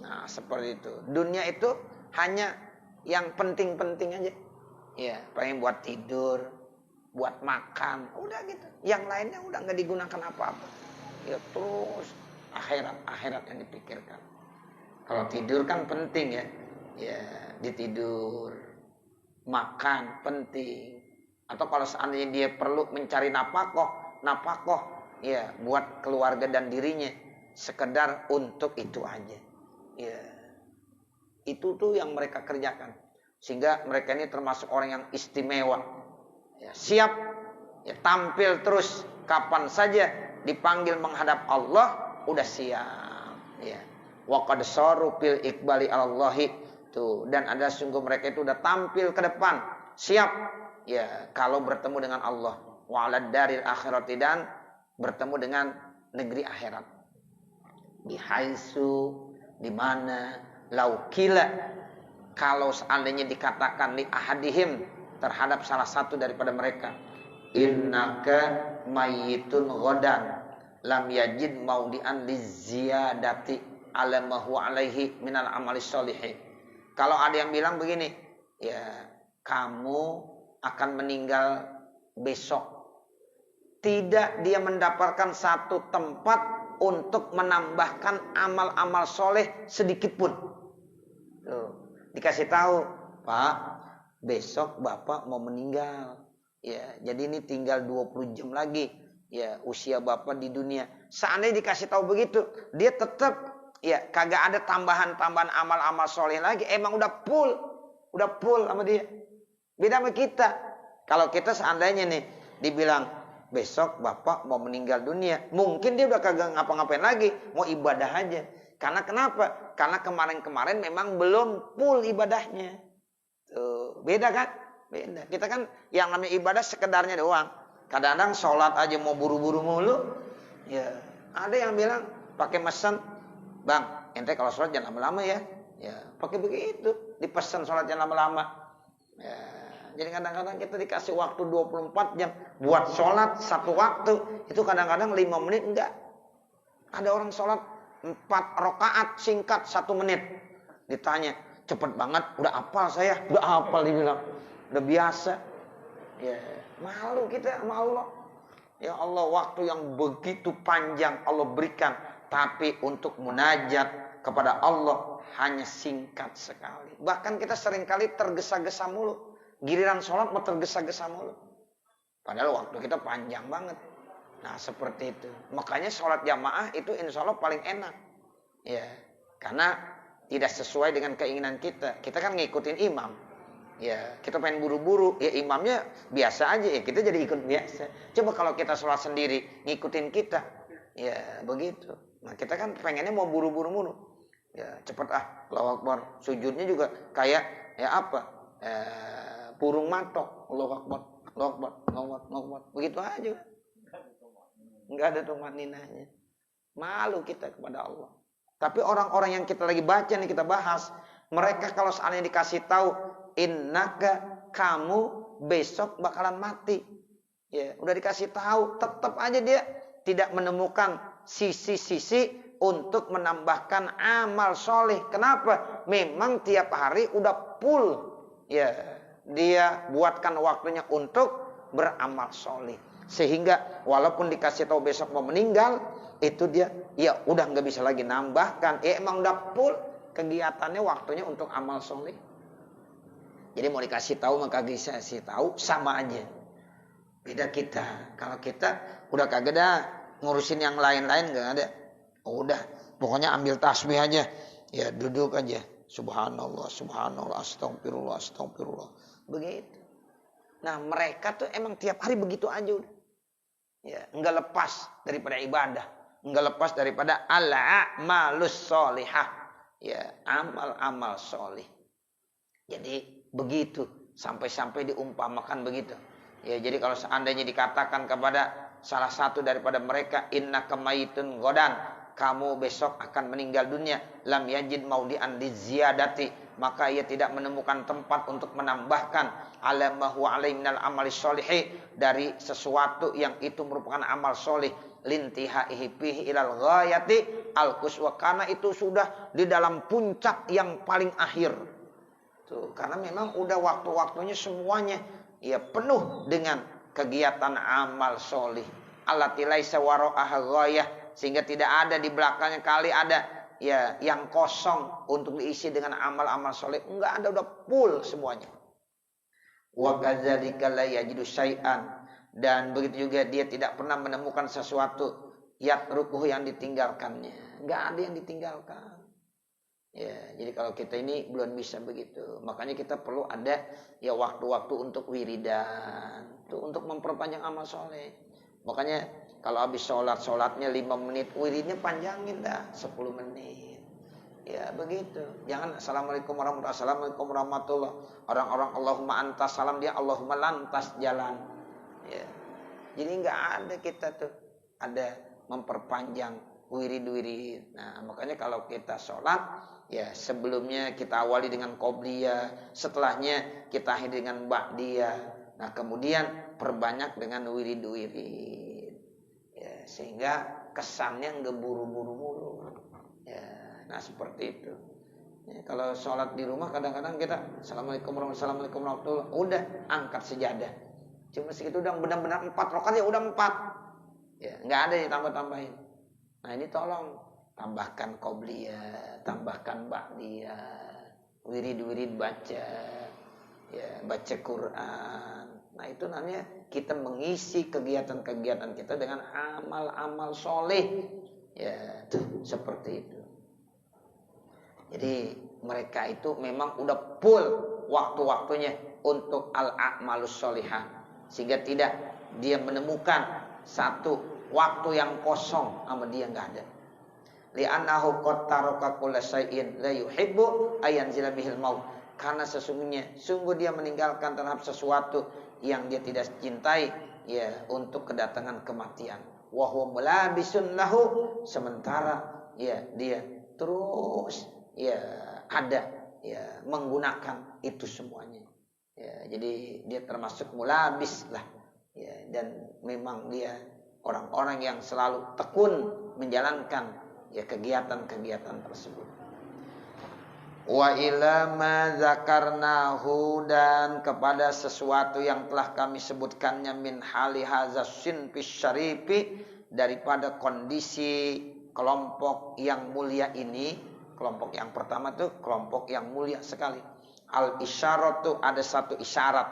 Nah, seperti itu. Dunia itu hanya yang penting-penting aja. Ya, pengen buat tidur, buat makan, udah gitu. Yang lainnya udah nggak digunakan apa-apa. Ya terus akhirat yang dipikirkan. Kalau tidur kan penting ya. Ya, ditidur. Makan penting. Atau kalau seandainya dia perlu mencari napakoh ya buat keluarga dan dirinya, sekedar untuk itu aja. Ya. Itu tuh yang mereka kerjakan. Sehingga mereka ini termasuk orang yang istimewa. Ya, siap ya, tampil terus kapan saja dipanggil menghadap Allah udah siap ya. Wa qad saru fil iqbali alallahi tuh, dan ada sungguh mereka itu udah tampil ke depan siap ya kalau bertemu dengan Allah, wa alad daril akhirati, dan bertemu dengan negeri akhirat. Bihaisu, di mana, laukila, kalau seandainya dikatakan li ahadihim, terhadap salah satu daripada mereka, innaka mayyitun ghadan lam yajid maudian liziyadati ala ma huwa alaihi minal amali sholihi. Kalau ada yang bilang begini, ya kamu akan meninggal besok, tidak dia mendapatkan satu tempat untuk menambahkan amal-amal soleh sedikit pun. Tuh, dikasih tahu, Pak, besok Bapak mau meninggal. Ya, jadi ini tinggal 20 jam lagi ya usia Bapak di dunia. Seandainya dikasih tahu begitu, dia tetap ya kagak ada tambahan-tambahan amal-amal soleh lagi. Emang udah full sama dia. Beda sama kita. Kalau kita seandainya nih dibilang besok Bapak mau meninggal dunia, mungkin dia udah kagak ngapa-ngapain lagi, mau ibadah aja. Karena kenapa? Karena kemarin-kemarin memang belum full ibadahnya. Tuh, beda kan? Beda. Kita kan yang namanya ibadah sekedarnya doang. Kadang-kadang sholat aja mau buru-buru mulu. Ya, ada yang bilang pakai mesen, Bang, ente kalau sholat jangan lama-lama ya. Ya, pakai begitu. Dipesan sholat jangan lama-lama. Ya, jadi kadang-kadang kita dikasih waktu 24 jam buat sholat satu waktu. Itu kadang-kadang 5 menit enggak. Ada orang sholat 4 rakaat singkat 1 menit. Ditanya, cepet banget, udah hafal saya, udah hafal dibilang. Udah biasa. Ya, malu kita sama Allah. Ya Allah, waktu yang begitu panjang Allah berikan, tapi untuk munajat kepada Allah hanya singkat sekali. Bahkan kita seringkali tergesa-gesa mulu. Giliran sholat mau tergesa-gesa mulu. Padahal waktu kita panjang banget. Nah, seperti itu. Makanya sholat jamaah itu insya Allah paling enak. Ya, karena tidak sesuai dengan keinginan kita. Kita kan ngikutin imam. Ya, kita pengen buru-buru. Ya, imamnya biasa aja. Ya, kita jadi ikut biasa. Coba kalau kita sholat sendiri, ngikutin kita. Ya, begitu. Nah, kita kan pengennya mau buru-buru mulu. Ya, cepet Allahu Akbar. Sujudnya juga kayak ya apa? Burung matok. Allahu Akbar. Allahu Akbar. Allahu Akbar. Allahu Akbar. Begitu aja. Enggak ada tumaninahnya. Malu kita kepada Allah. Tapi orang-orang yang kita lagi baca nih, kita bahas, mereka kalau seandainya dikasih tahu, innaka, kamu besok bakalan mati. Ya, udah dikasih tahu, tetap aja dia tidak menemukan sisi-sisi untuk menambahkan amal soleh. Kenapa? Memang tiap hari udah full. Ya, dia buatkan waktunya untuk beramal soleh. Sehingga walaupun dikasih tahu besok mau meninggal, itu dia ya udah nggak bisa lagi nambahkan. Ya emang udah full kegiatannya, waktunya untuk amal soleh. Jadi mau dikasih tahu maka dikasih tahu sama aja. Beda kita. Kalau kita udah kagak dah ngurusin yang lain-lain, nggak ada. Udah pokoknya ambil tasbih aja. Ya duduk aja. Subhanallah, subhanallah, astagfirullah, astagfirullah. Begitu. Nah mereka tuh emang tiap hari begitu aja udah. Ya, enggak lepas daripada ibadah, enggak lepas daripada al-a'malus sholihah. Ya, amal-amal sholih. Jadi begitu, sampai-sampai diumpamakan begitu. Ya, jadi kalau seandainya dikatakan kepada salah satu daripada mereka, innaka mayitun godan, kamu besok akan meninggal dunia, lam yajid maudi'an liziyadati, maka ia tidak menemukan tempat untuk menambahkan ala ma huwa alaihi minal amali sholihi, dari sesuatu yang itu merupakan amal solih, lintihaihi fihi ilal ghayati al quswa, karena itu sudah di dalam puncak yang paling akhir. Tuh, karena memang udah waktu-waktunya semuanya ya penuh dengan kegiatan amal solih. Allati laisa wara'aha ghayah, sehingga tidak ada di belakangnya kali ada ya yang kosong untuk diisi dengan amal-amal soleh. Enggak ada, udah full semuanya. Wa kadzalika la yajidu syai'an, dan begitu juga dia tidak pernah menemukan sesuatu yatrukuhu yang ditinggalkannya. Enggak ada yang ditinggalkan. Ya, jadi kalau kita ini belum bisa begitu. Makanya kita perlu ada ya waktu-waktu untuk wiridan, tuh untuk memperpanjang amal soleh. Makanya kalau habis sholatnya 5 menit, wiridnya panjangin dah 10 menit. Ya begitu. Jangan assalamualaikum warahmatullahi, assalamualaikum warahmatullahi. Orang-orang Allahumma antas salam, dia Allahumma lantas jalan. Ya. Jadi nggak ada kita tuh ada memperpanjang wirid-wirid. Nah makanya kalau kita sholat, ya sebelumnya kita awali dengan qobliyah, setelahnya kita akhiri dengan ba'diyah. Nah kemudian perbanyak dengan wirid-wirid. Ya, sehingga kesannya nggak buru-buru mulu. Ya. Nah seperti itu. Ya, kalau sholat di rumah kadang-kadang kita assalamualaikum warahmatullahi, udah angkat sejadah. Cuma segitu udah benar-benar 4 rakaat ya udah 4. Ya nggak ada ditambah-tambahin. Nah ini tolong tambahkan qobliyah, tambahkan ba'diyah, wirid-wirid baca, ya baca Quran. Nah itu namanya kita mengisi kegiatan-kegiatan kita dengan amal-amal soleh. Ya tuh seperti itu. Jadi mereka itu memang udah full waktu-waktunya untuk al-a'malus sholihah, sehingga tidak dia menemukan satu waktu yang kosong sama dia, nggak ada. Li'annahu qad taraka kulla syai'in la yuhibbu ayanzila bihil maut, karena sungguh dia meninggalkan terhadap sesuatu yang dia tidak cintai, ya untuk kedatangan kematian. Wa huwa mulabisun lahu, sementara ya dia terus ya ada ya menggunakan itu semuanya. Ya, jadi dia termasuk mulabis lah. Ya, dan memang dia orang-orang yang selalu tekun menjalankan ya kegiatan-kegiatan tersebut. Wa ila ma zakarnahu, dan kepada sesuatu yang telah kami sebutkannya min hali hadzas sinfis syarifi, daripada kondisi kelompok yang mulia ini. Kelompok yang pertama tuh kelompok yang mulia sekali. Al isyaratu, ada satu isyarat,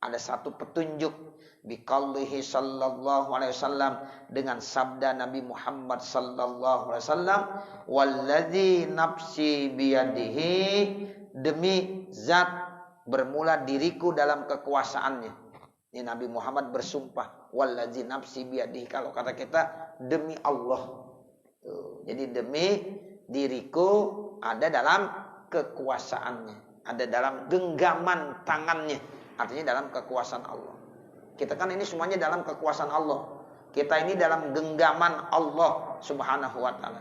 ada satu petunjuk, biqaulihi sallallahu alaihi wasallam, dengan sabda Nabi Muhammad sallallahu alaihi wasallam, walladzi nafsi biyadihi, demi zat bermula diriku dalam kekuasaannya. Ini Nabi Muhammad bersumpah, walladzi nafsi biyadihi, kalau kata kita demi Allah. Tuh, jadi demi diriku ada dalam kekuasaannya, ada dalam genggaman tangannya, artinya dalam kekuasaan Allah. Kita kan ini semuanya dalam kekuasaan Allah. Kita ini dalam genggaman Allah subhanahu wa ta'ala.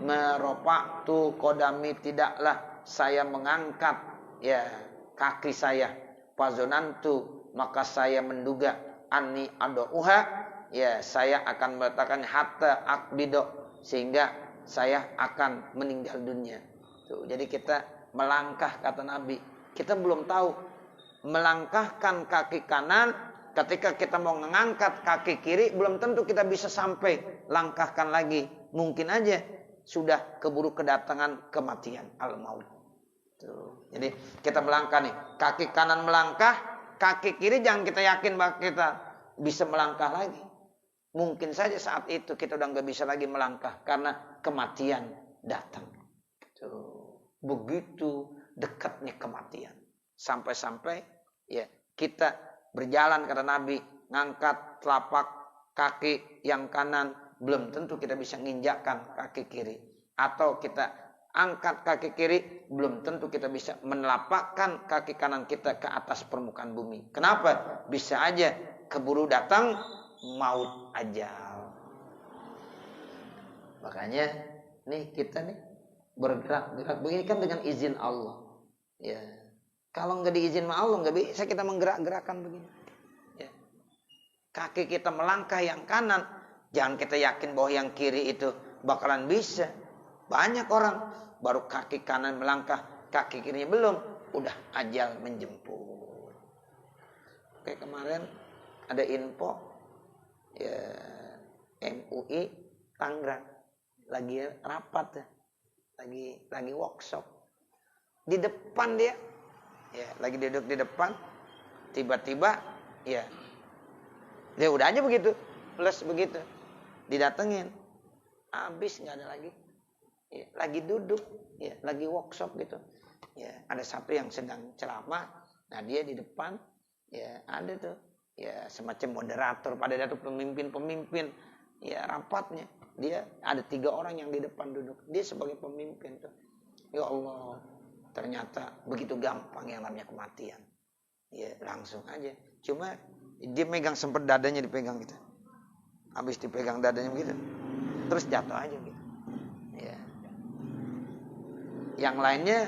Merofa'tu qodami, tidaklah saya mengangkat ya kaki saya. Fazonantu, maka saya menduga, anni adouha, ya saya akan meletakkan hatta akbido, sehingga saya akan meninggal dunia. Tuh, jadi kita melangkah, kata Nabi. Kita belum tahu melangkahkan kaki kanan, ketika kita mau mengangkat kaki kiri, belum tentu kita bisa sampai langkahkan lagi. Mungkin aja sudah keburu kedatangan kematian, al-maut. Tuh. Jadi kita melangkah nih, kaki kanan melangkah, kaki kiri jangan kita yakin bahwa kita bisa melangkah lagi. Mungkin saja saat itu kita udah nggak bisa lagi melangkah karena kematian datang. Tuh. Begitu dekatnya kematian. Sampai-sampai ya kita berjalan, kata Nabi, ngangkat telapak kaki yang kanan, belum tentu kita bisa nginjakkan kaki kiri. Atau kita angkat kaki kiri, belum tentu kita bisa menelapakkan kaki kanan kita ke atas permukaan bumi. Kenapa? Bisa aja keburu datang maut ajal. Makanya nih kita nih bergerak-gerak begini kan dengan izin Allah. Ya. Kalau nggak diizin sama Allah, nggak bisa kita menggerak-gerakkan begini. Ya. Kaki kita melangkah yang kanan, jangan kita yakin bahwa yang kiri itu bakalan bisa. Banyak orang baru kaki kanan melangkah, kaki kirinya belum, udah ajal menjemput. Oke, kemarin ada info, ya, MUI Tangerang lagi rapat, ya. lagi workshop di depan dia. Ya, lagi duduk di depan, tiba-tiba ya dia udah aja begitu, plus begitu didatengin, habis nggak ada lagi, ya, lagi duduk, ya, lagi workshop gitu, ya, ada satu yang sedang ceramah, nah dia di depan, ya ada tuh, ya semacam moderator, pada datang pemimpin, ya rapatnya, dia ada 3 orang yang di depan duduk, dia sebagai pemimpin tuh, ya Allah. Ternyata begitu gampang yang namanya kematian. Ya langsung aja. Cuma dia megang, sempat dadanya dipegang gitu. Habis dipegang dadanya begitu, terus jatuh aja gitu. Ya. Yang lainnya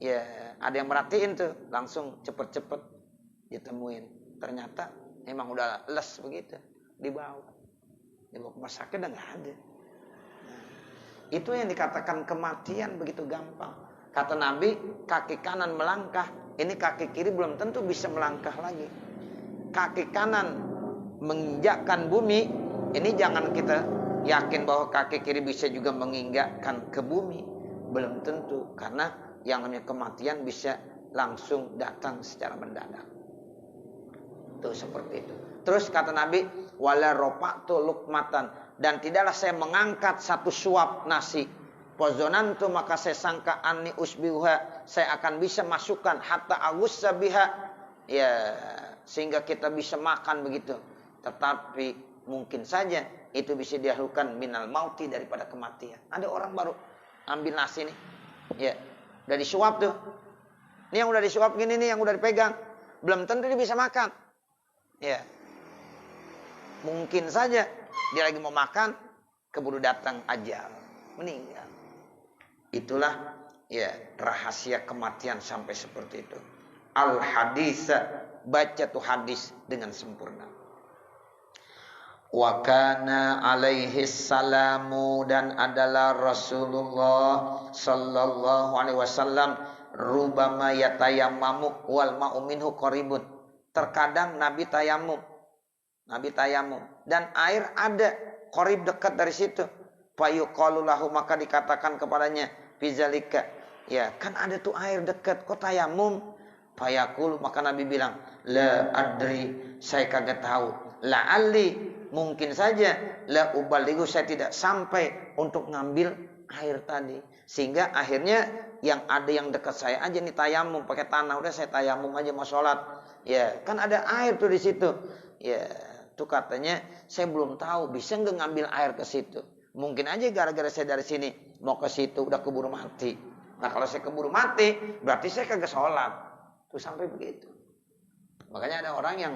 ya ada yang merhatiin tuh, langsung cepet-cepet ditemuin. Ternyata emang udah les begitu, dibawa ke rumah sakit udah nggak ada. Nah, itu yang dikatakan kematian begitu gampang. Kata Nabi, kaki kanan melangkah, ini kaki kiri belum tentu bisa melangkah lagi. Kaki kanan menginjakkan bumi, ini jangan kita yakin bahwa kaki kiri bisa juga menginjakkan ke bumi. Belum tentu, karena yang namanya kematian bisa langsung datang secara mendadak. Tuh seperti itu. Terus kata Nabi, wala rofa'tu luqmatan, dan tidaklah saya mengangkat satu suap nasi. Pozonantu, maka saya sangka anni usbiha, saya akan bisa masukkan hatta agussa biha, ya sehingga kita bisa makan begitu. Tetapi mungkin saja itu bisa dilakukan minal mauti, daripada kematian. Ada orang baru ambil nasi nih, ya udah disuap tuh. Ini yang udah disuap gini nih, yang udah dipegang, belum tentu dia bisa makan. Ya, mungkin saja dia lagi mau makan, keburu datang ajal, meninggal. Itulah ya rahasia kematian sampai seperti itu. Al hadis, baca tuh hadis dengan sempurna. Wa kana alaihi salamu, dan adalah Rasulullah sallallahu alaihi wasallam rubama yatayammamu wal ma'u minhu qaribun. Terkadang Nabi tayamum dan air ada qarib, dekat dari situ. Fayuqalu lahu, maka dikatakan kepadanya, bizalika, ya kan ada tuh air dekat, kok tayamum? Fayaqul, maka Nabi bilang, la adri, saya kagak tahu. La'alli, mungkin saja, la ubalighu, saya tidak sampai untuk ngambil air tadi. Sehingga akhirnya yang ada yang dekat saya aja nih tayamum pakai tanah, udah saya tayamum aja mau sholat. Ya, kan ada air tuh di situ. Ya, tuh katanya saya belum tahu bisa nggak ngambil air ke situ. Mungkin aja gara-gara saya dari sini mau ke situ udah keburu mati. Nah, kalau saya keburu mati, berarti saya kagak sholat. Tuh sampai begitu. Makanya ada orang yang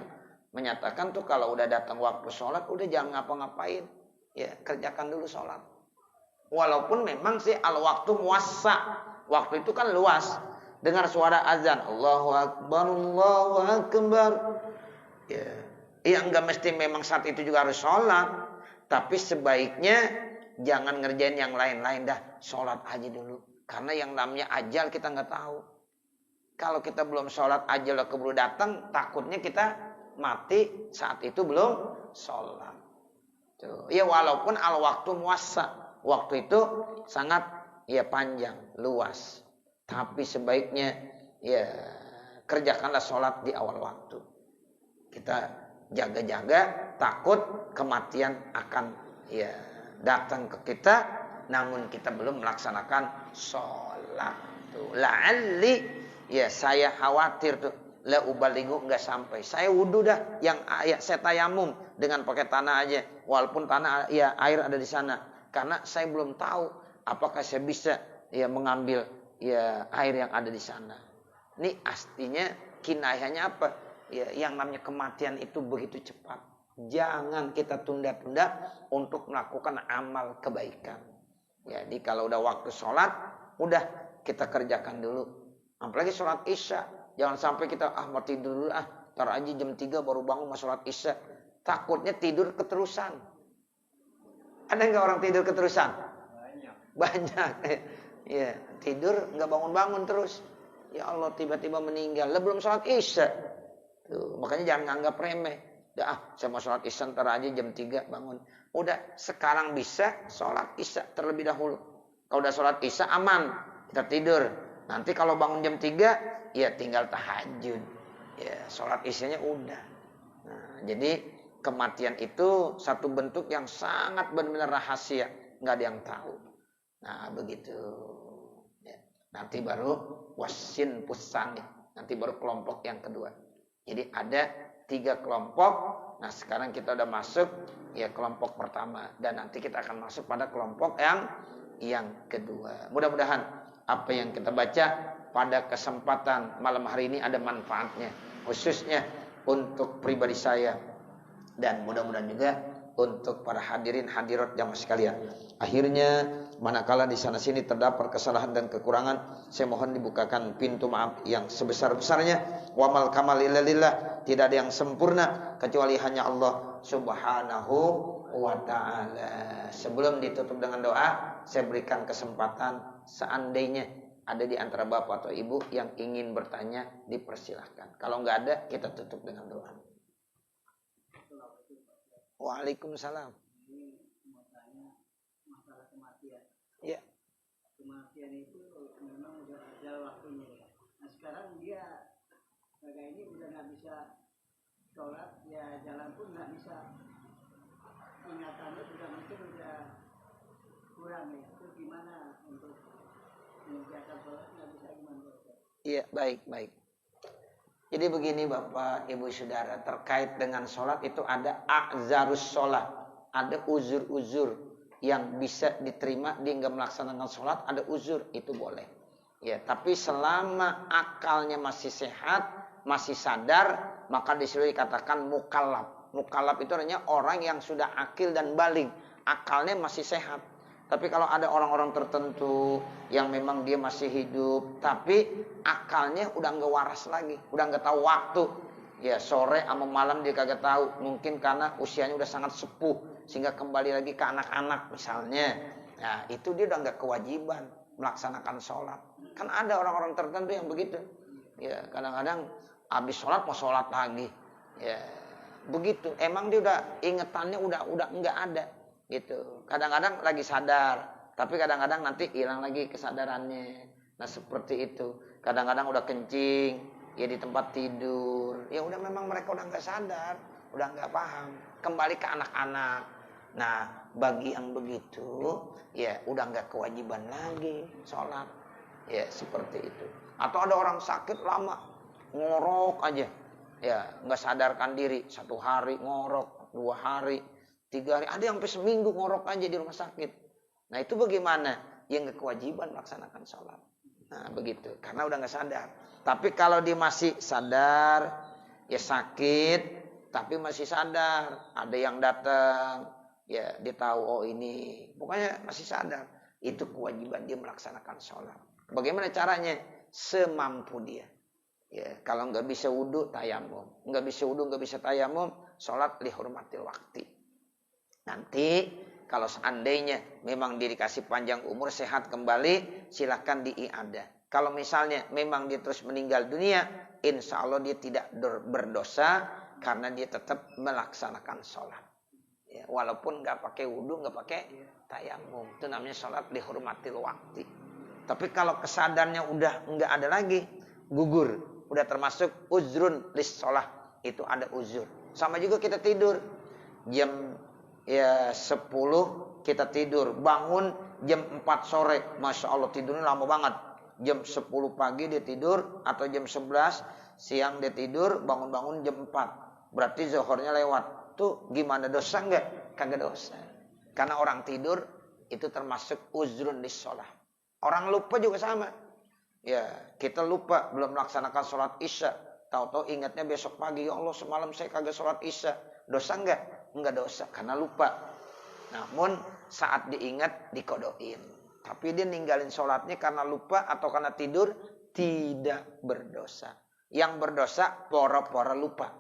menyatakan tuh kalau udah datang waktu sholat, udah jangan ngapa-ngapain. Ya, kerjakan dulu sholat. Walaupun memang sih al-waktu muwassa. Waktu itu kan luas. Dengar suara azan, Allahu Akbar, Allahu Akbar. Ya, enggak mesti memang saat itu juga harus sholat. Tapi sebaiknya jangan ngerjain yang lain-lain dah. Sholat aja dulu. Karena yang namanya ajal kita nggak tahu. Kalau kita belum sholat, ajal keburu datang, takutnya kita mati saat itu belum sholat. Tuh. Ya walaupun al waktu muwassa, waktu itu sangat ya panjang, luas. Tapi sebaiknya ya kerjakanlah sholat di awal waktu. Kita jaga-jaga, takut kematian akan ya datang ke kita, namun kita belum melaksanakan sholat. Tuh. La'alli, ya saya khawatir tuh, la ubalighu, enggak sampai. Saya wudu dah, yang ya, saya tayamum dengan pakai tanah aja, walaupun tanah ya air ada di sana, karena saya belum tahu apakah saya bisa ya mengambil ya air yang ada di sana. Ini aslinya kinayahnya apa? Ya, yang namanya kematian itu begitu cepat. Jangan kita tunda-tunda untuk melakukan amal kebaikan. Jadi kalau udah waktu sholat, udah kita kerjakan dulu. Apalagi sholat isya. Jangan sampai kita mau tidur dulu, tar aja jam 3 baru bangun mau sholat isya. Takutnya tidur keterusan. Ada nggak orang tidur keterusan? Banyak. Ya, tidur nggak bangun-bangun terus. Ya Allah, tiba-tiba meninggal. Lah belum sholat isya. Tuh, makanya jangan nganggap remeh. Saya mau sholat isya ntar aja jam 3 bangun. Udah, sekarang bisa sholat isya terlebih dahulu. Kalau udah sholat isya aman, kita tidur. Nanti kalau bangun jam 3, ya tinggal tahajud. Ya, sholat isyanya udah. Nah, jadi kematian itu satu bentuk yang sangat benar-benar rahasia. Nggak ada yang tahu. Nah, begitu. Ya, nanti baru wasin pusani. Nanti baru kelompok yang kedua. Jadi ada 3 kelompok. Nah, sekarang kita udah masuk ya kelompok pertama. Dan nanti kita akan masuk pada kelompok yang kedua. Mudah-mudahan apa yang kita baca pada kesempatan malam hari ini ada manfaatnya, khususnya untuk pribadi saya dan mudah-mudahan juga untuk para hadirin hadirat jamaah sekalian. Akhirnya manakala di sana sini terdapat kesalahan dan kekurangan, saya mohon dibukakan pintu maaf yang sebesar-besarnya. Wa mal kamal illa lillah, tidak ada yang sempurna kecuali hanya Allah Subhanahu wa taala. Sebelum ditutup dengan doa, saya berikan kesempatan seandainya ada di antara bapak atau ibu yang ingin bertanya, dipersilahkan. Kalau nggak ada, kita tutup dengan doa. Waalaikumsalam. Ini mau tanya masalah kematian. Ya. Kematian itu memang udah ada waktunya ya. Nah sekarang dia kayak ini udah nggak bisa sholat, ya jalan pun nggak bisa. Ingatannya juga mungkin udah kurang ya. Itu gimana untuk mengerjakan sholat, nggak bisa gimana? Iya, baik. Jadi begini Bapak, Ibu, Saudara, terkait dengan sholat itu ada a'zarus sholat. Ada uzur-uzur yang bisa diterima, dia nggak melaksanakan sholat, ada uzur, itu boleh. Ya, tapi selama akalnya masih sehat, masih sadar, maka disuruh dikatakan mukallaf. Mukallaf itu artinya orang yang sudah akil dan baligh, akalnya masih sehat. Tapi kalau ada orang-orang tertentu yang memang dia masih hidup, tapi akalnya udah nggak waras lagi, udah nggak tahu waktu, Ya sore sama malam dia kagak tahu. Mungkin karena usianya udah sangat sepuh sehingga kembali lagi ke anak-anak misalnya. Nah itu dia udah nggak kewajiban melaksanakan sholat. Kan ada orang-orang tertentu yang begitu. Ya kadang-kadang habis sholat mau sholat lagi. Ya begitu. Emang dia udah ingetannya udah nggak ada gitu. Kadang-kadang lagi sadar, tapi kadang-kadang nanti hilang lagi kesadarannya. Nah seperti itu. Kadang-kadang udah kencing, ya di tempat tidur. Ya udah memang mereka udah nggak sadar, udah nggak paham. Kembali ke anak-anak. Nah bagi yang begitu, ya udah nggak kewajiban lagi sholat. Ya seperti itu. Atau ada orang sakit lama, ngorok aja. Ya nggak sadarkan diri. 1 hari ngorok, 2 hari, 3 hari. Ada yang sampai seminggu ngorok aja di rumah sakit. Nah itu bagaimana? Ya nggak kewajiban melaksanakan sholat. Nah begitu, karena udah nggak sadar. Tapi kalau dia masih sadar, ya sakit, tapi masih sadar. Ada yang datang, ya dia tahu oh ini, pokoknya masih sadar. Itu kewajiban dia melaksanakan sholat. Bagaimana caranya? Semampu dia. Ya kalau nggak bisa wudu, tayamum. Nggak bisa wudu, nggak bisa tayamum, sholat lihurmatil waktu. Nanti kalau seandainya memang dia dikasih panjang umur, sehat kembali, silahkan diiadah. Kalau misalnya memang dia terus meninggal dunia, insya Allah dia tidak berdosa karena dia tetap melaksanakan sholat. Ya, walaupun nggak pakai wudhu, nggak pakai tayamum, itu namanya sholat dihormatil waktu. Tapi kalau kesadarannya udah nggak ada lagi, gugur, udah termasuk uzrun lis sholat, itu ada uzur. Sama juga kita tidur jam 10 kita tidur, bangun jam 4 sore, masya Allah tidurnya lama banget. Jam 10 pagi dia tidur, atau jam 11 siang dia tidur, bangun-bangun jam 4. Berarti zuhurnya lewat. Tuh gimana, dosa enggak? Kagak dosa. Karena orang tidur itu termasuk uzrun lis sholat. Orang lupa juga sama. Ya kita lupa belum melaksanakan sholat isya, tahu-tahu ingatnya besok pagi, ya Allah semalam saya kagak sholat isya. Dosa enggak? Enggak dosa karena lupa. Namun saat diingat dikodoin. Tapi dia ninggalin sholatnya karena lupa atau karena tidur, tidak berdosa. Yang berdosa pora-pora lupa.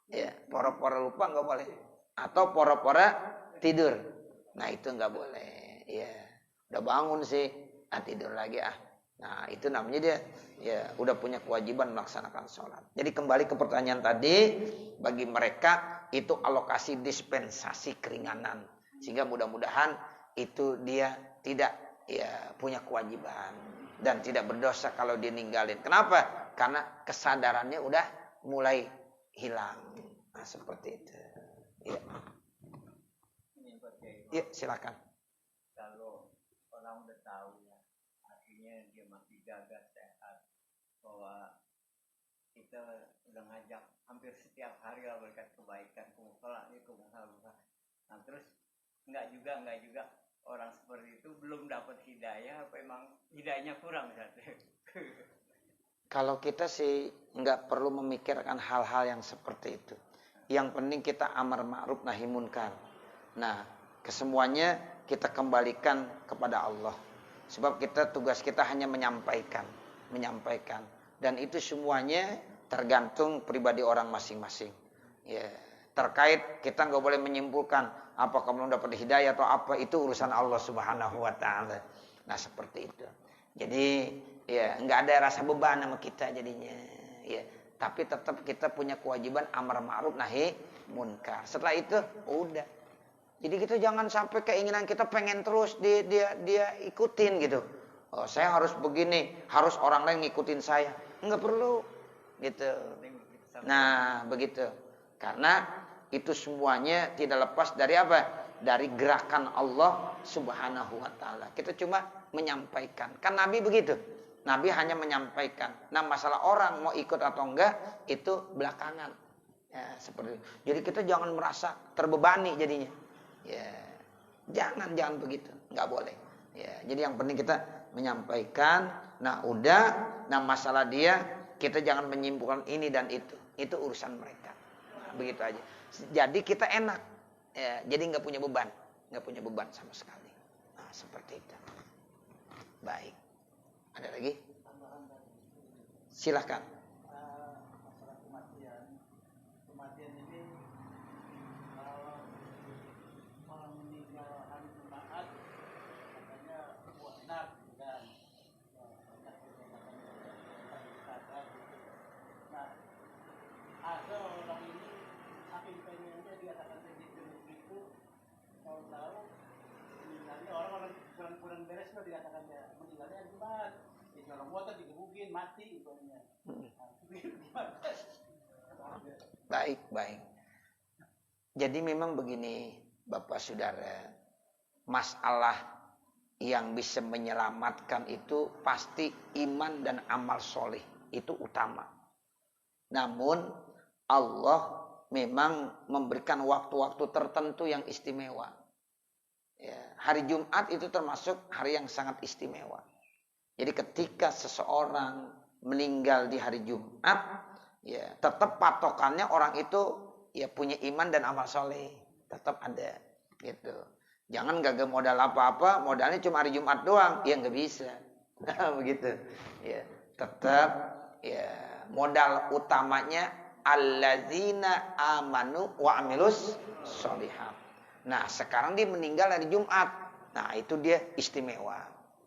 Ya, pora-pora lupa nggak boleh. Atau pora-pora tidur. Nah itu nggak boleh. Ya, udah bangun sih, tidur lagi ah. Nah itu namanya dia ya udah punya kewajiban melaksanakan sholat. Jadi kembali ke pertanyaan tadi, bagi mereka itu alokasi dispensasi keringanan, sehingga mudah-mudahan itu dia tidak ya punya kewajiban dan tidak berdosa kalau dia ninggalin. Kenapa? Karena kesadarannya udah mulai hilang. Nah seperti itu. Ya. Ya silakan. Kalau orang udah tahu ya, artinya dia masih jaga sehat, bahwa kita udah ngajak hampir setiap hari lah berkat kebaikan, kumusalah ini kumusalah. Nah terus enggak juga orang seperti itu belum dapat hidayah, apa emang hidayahnya kurang misalnya? Kalau kita sih nggak perlu memikirkan hal-hal yang seperti itu. Yang penting kita amar ma'ruf nahi munkar. Nah, kesemuanya kita kembalikan kepada Allah. Sebab tugas kita hanya menyampaikan. Dan itu semuanya tergantung pribadi orang masing-masing. Ya, terkait kita nggak boleh menyimpulkan apakah belum dapat hidayah atau apa, itu urusan Allah Subhanahu wa taala. Nah, seperti itu. Jadi, ya nggak ada rasa beban sama kita jadinya. Ya, tapi tetap kita punya kewajiban amar ma'ruf nahi munkar. Setelah itu udah. Jadi kita jangan sampai keinginan kita pengen terus dia ikutin gitu. Oh, saya harus begini, harus orang lain ngikutin saya. Enggak perlu gitu. Nah, begitu. Karena itu semuanya tidak lepas dari apa? Dari gerakan Allah Subhanahu wa taala. Kita cuma menyampaikan. Kan Nabi begitu. Nabi hanya menyampaikan. Nah, masalah orang mau ikut atau enggak itu belakangan. Ya, seperti itu. Jadi kita jangan merasa terbebani jadinya. Ya, jangan begitu. Enggak boleh. Ya, jadi yang penting kita menyampaikan. Nah, udah. Nah, masalah dia kita jangan menyimpulkan ini dan itu. Itu urusan mereka. Nah, begitu aja. Jadi kita enak, ya, jadi nggak punya beban sama sekali. Nah, seperti itu. Baik, ada lagi? Silahkan. Masalah kematian saking pengennya dia akan jadi begitu, tahu-tahu meninggalnya orang-orang kurang beres loh, dikatakan dia meninggalnya Jumat, jadi orang motor digebukin mati umpamanya. Baik. Jadi memang begini, Bapak Saudara, masalah yang bisa menyelamatkan itu pasti iman dan amal soleh, itu utama. Namun Allah memang memberikan waktu-waktu tertentu yang istimewa. Ya, hari Jumat itu termasuk hari yang sangat istimewa. Jadi ketika seseorang meninggal di hari Jumat, ya tetap patokannya orang itu ya punya iman dan amal soleh, tetap ada gitu. Jangan gak modal apa-apa, modalnya cuma hari Jumat doang, ya nggak bisa. Begitu. Ya, tetap ya modal utamanya allazina amanu wa amilus sholihat. Nah, sekarang dia meninggal hari Jumat. Nah, itu dia istimewa.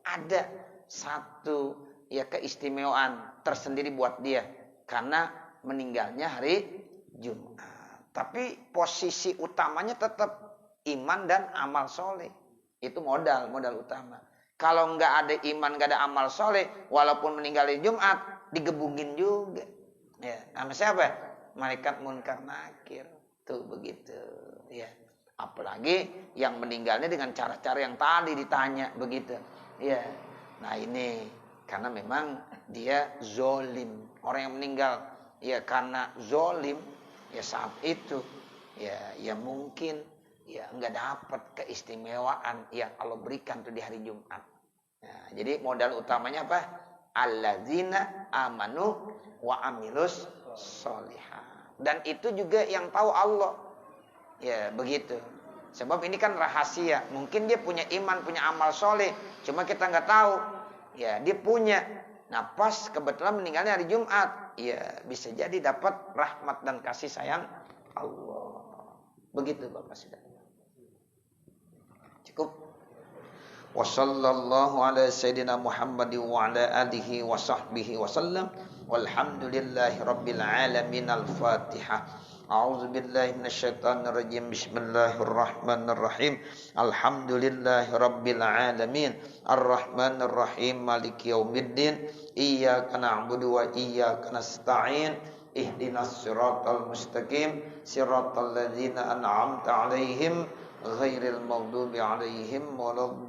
Ada satu ya keistimewaan tersendiri buat dia karena meninggalnya hari Jumat. Tapi posisi utamanya tetap iman dan amal soleh. Itu modal utama. Kalau nggak ada iman, nggak ada amal soleh, walaupun meninggal di Jumat, digebungin juga. Ya, sama siapa? Malaikat munkar nakir. Tuh begitu. Ya, apalagi yang meninggalnya dengan cara-cara yang tadi ditanya begitu. Ya, nah ini karena memang dia zolim. Orang yang meninggal ya karena zolim, ya saat itu ya mungkin ya nggak dapat keistimewaan yang Allah berikan tuh di hari Jumat. Nah, jadi modal utamanya apa? Allazina amanu wa amilus sholihat. Dan itu juga yang tahu Allah. Ya begitu. Sebab ini kan rahasia. Mungkin dia punya iman, punya amal soleh, cuma kita nggak tahu. Ya dia punya. Nah pas kebetulan meninggalnya hari Jumat, ya bisa jadi dapat rahmat dan kasih sayang Allah. Begitu Bapak Saudara. Cukup. Wassallallahu ala sayyidina Muhammad wa ala alihi wa sahbihi wa sallam. Walhamdulillahi rabbil alamin. Al-Fatihah. A'udzu billahi minasyaitonir rajim. Bismillahirrahmanirrahim. Alhamdulillahi rabbil alamin. Arrahmanir rahim. Maliki yaumiddin. Iyyaka na'budu wa iyyaka nasta'in. Ihdinas siratal mustaqim. Siratal ladzina an'amta 'alaihim ghairil maghdubi 'alaihim waladdallin.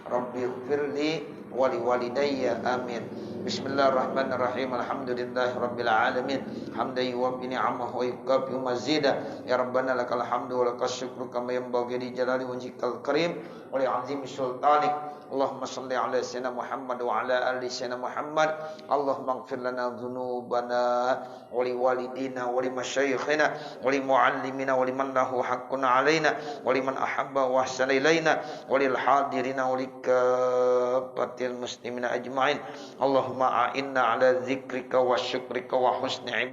Rabbi ighfirli wa liwalidayya. Amin. Bismillahirrahmanirrahim. Alhamdulillahi rabbil alamin. Hamdan yuwaffi ni'amahu wa yukafi mazida. Ya Rabbana lakal hamdu wa lakas syukru kama yanbaghi li jalali wajhikal karim wa li 'azimi sultanik. Allahumma salli ala sayyidina Muhammad wa ala ali sayyidina Muhammad. Allahumma ighfir lana dhunubana wa li walidina wa li masyayikhina wa li muallimina wa liman lahu haqqun alaina wa liman ahabba wa ahsana ilaina wa lil hadirina wa likafatil muslimina ajma'in. Allahumma a'inna ala dzikrika wa syukrika wa husni